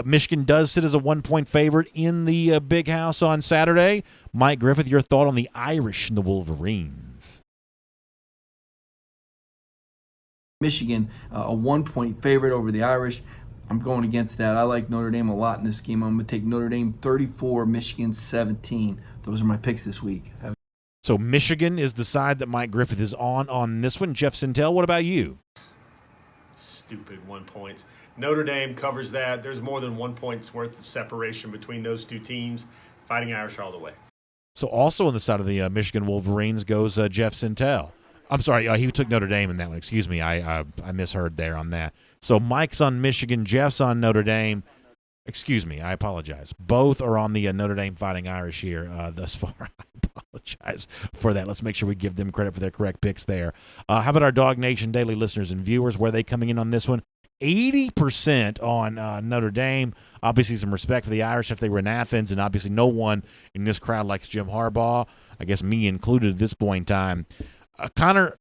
Michigan does sit as a 1-point favorite in the Big House on Saturday. Mike Griffith, your thought on the Irish and the Wolverines? Michigan, a 1-point favorite over the Irish. I'm going against that. I like Notre Dame a lot in this game. I'm going to take Notre Dame 34, Michigan 17. Those are my picks this week. So Michigan is the side that Mike Griffith is on this one. Jeff Sintel, what about you? stupid 1 point. Notre Dame covers that. There's more than 1 point's worth of separation between those two teams. Fighting Irish all the way. So also on the side of the Michigan Wolverines goes Jeff Sintel. I'm sorry, he took Notre Dame in that one. Excuse me, I misheard there on that. So Mike's on Michigan, Jeff's on Notre Dame. Excuse me, I apologize. Both are on the Notre Dame Fighting Irish here thus far. I apologize for that. Let's make sure we give them credit for their correct picks there. How about our Dog Nation Daily listeners and viewers? Where are they coming in on this one? 80% on Notre Dame. Obviously, some respect for the Irish if they were in Athens, and obviously no one in this crowd likes Jim Harbaugh. I guess me included at this point in time. Connor,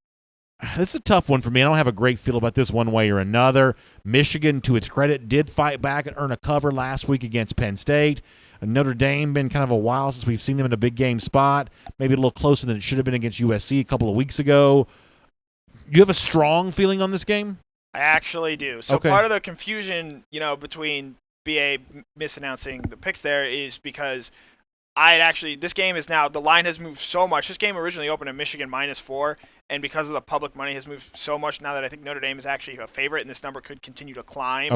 this is a tough one for me. I don't have a great feel about this one way or another. Michigan, to its credit, did fight back and earn a cover last week against Penn State. Notre Dame, been kind of a while since we've seen them in a big game spot, maybe a little closer than it should have been against USC a couple of weeks ago. You have a strong feeling on this game? I actually do. So Okay. Part of the confusion, between BA misannouncing the picks there is because this game is now, the line has moved so much. This game originally opened at Michigan -4, and because of the public money has moved so much now that I think Notre Dame is actually a favorite, and this number could continue to climb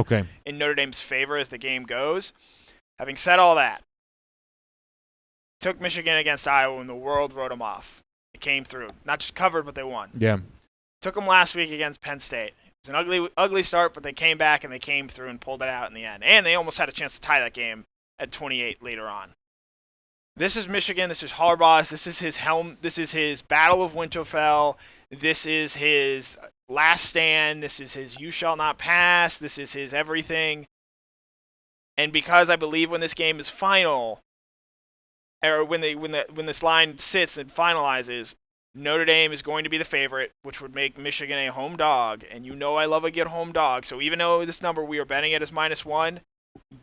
in Notre Dame's favor as the game goes. Having said all that, took Michigan against Iowa when the world wrote them off. It came through. Not just covered, but they won. Yeah. Took them last week against Penn State. It was an ugly start, but they came back and they came through and pulled it out in the end. And they almost had a chance to tie that game at 28 later on. This is Michigan. This is Harbaugh. This is his helm. This is his Battle of Winterfell. This is his last stand. This is his you shall not pass. This is his everything. And because I believe when this game is final, or when this line sits and finalizes, Notre Dame is going to be the favorite, which would make Michigan a home dog. And I love a good home dog. So even though this number we are betting at is -1,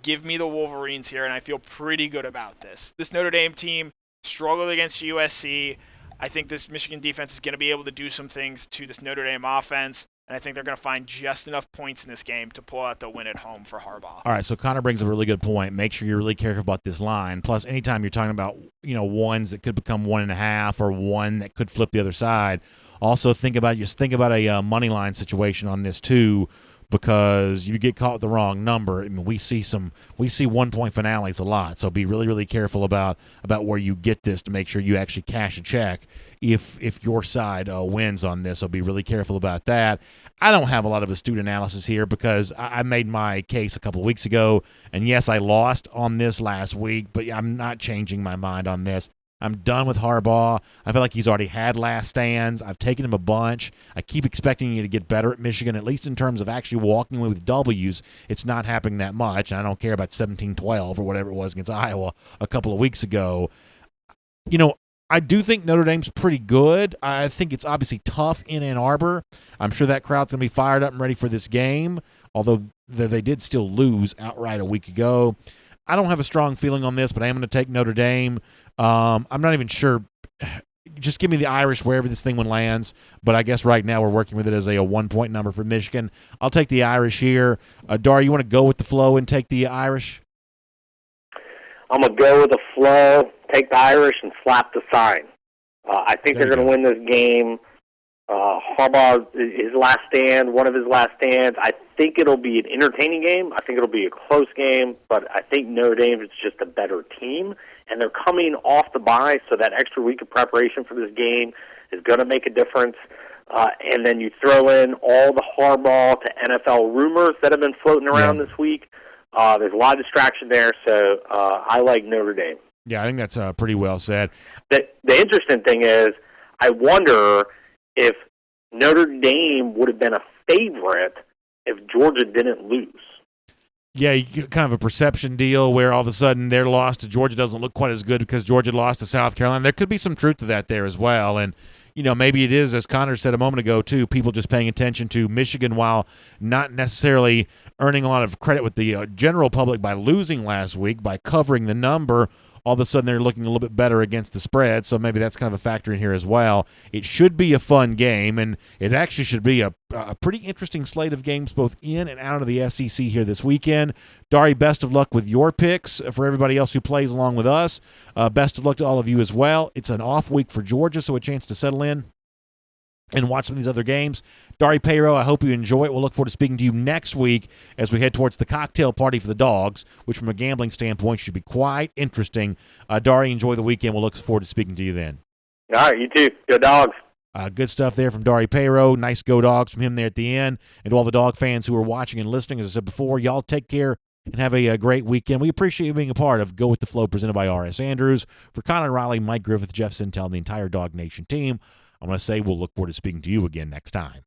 give me the Wolverines here, and I feel pretty good about this. This Notre Dame team struggled against USC. I think this Michigan defense is going to be able to do some things to this Notre Dame offense, and I think they're going to find just enough points in this game to pull out the win at home for Harbaugh. All right, so Connor brings a really good point. Make sure you're really careful about this line. Plus, anytime you're talking about ones that could become 1.5 or one that could flip the other side, also think about a money line situation on this too, because you get caught with the wrong number. I mean, we see 1-point finales a lot, so be really, really careful about where you get this to make sure you actually cash a check if your side wins on this. So be really careful about that. I don't have a lot of astute analysis here because I made my case a couple of weeks ago, and yes, I lost on this last week, but I'm not changing my mind on this. I'm done with Harbaugh. I feel like he's already had last stands. I've taken him a bunch. I keep expecting you to get better at Michigan, at least in terms of actually walking away with W's. It's not happening that much, and I don't care about 17-12 or whatever it was against Iowa a couple of weeks ago. I do think Notre Dame's pretty good. I think it's obviously tough in Ann Arbor. I'm sure that crowd's going to be fired up and ready for this game, although they did still lose outright a week ago. I don't have a strong feeling on this, but I am going to take Notre Dame. I'm not even sure. Just give me the Irish wherever this thing one lands. But I guess right now we're working with it as a 1-point number for Michigan. I'll take the Irish here. Dar, you want to go with the flow and take the Irish? I'm going to go with the flow, take the Irish, and slap the sign. I think they're going to win this game. Harbaugh, his last stand, one of his last stands. I think it'll be an entertaining game. I think it'll be a close game, but I think Notre Dame is just a better team, and they're coming off the bye, so that extra week of preparation for this game is going to make a difference. And then you throw in all the Harbaugh to NFL rumors that have been floating around this week. There's a lot of distraction there, so I like Notre Dame. Yeah, I think that's pretty well said. The interesting thing is, I wonder if Notre Dame would have been a favorite if Georgia didn't lose. Yeah, you get kind of a perception deal where all of a sudden their loss to Georgia doesn't look quite as good because Georgia lost to South Carolina. There could be some truth to that there as well. And, maybe it is, as Connor said a moment ago, too, people just paying attention to Michigan while not necessarily earning a lot of credit with the general public by losing last week, by covering the number. All of a sudden they're looking a little bit better against the spread, so maybe that's kind of a factor in here as well. It should be a fun game, and it actually should be a pretty interesting slate of games both in and out of the SEC here this weekend. Dari, best of luck with your picks. For everybody else who plays along with us, best of luck to all of you as well. It's an off week for Georgia, so a chance to settle in. and watch some of these other games. Dari Payro, I hope you enjoy it. We'll look forward to speaking to you next week as we head towards the cocktail party for the Dogs, which from a gambling standpoint should be quite interesting. Dari, enjoy the weekend. We'll look forward to speaking to you then. All right, you too. Go Dogs. Good stuff there from Dari Payro. Nice go Dogs from him there at the end. And to all the Dog fans who are watching and listening, as I said before, y'all take care and have a great weekend. We appreciate you being a part of Go With The Flow presented by R.S. Andrews. For Connor Riley, Mike Griffith, Jeff Sintel, and the entire Dog Nation team, I'm going to say we'll look forward to speaking to you again next time.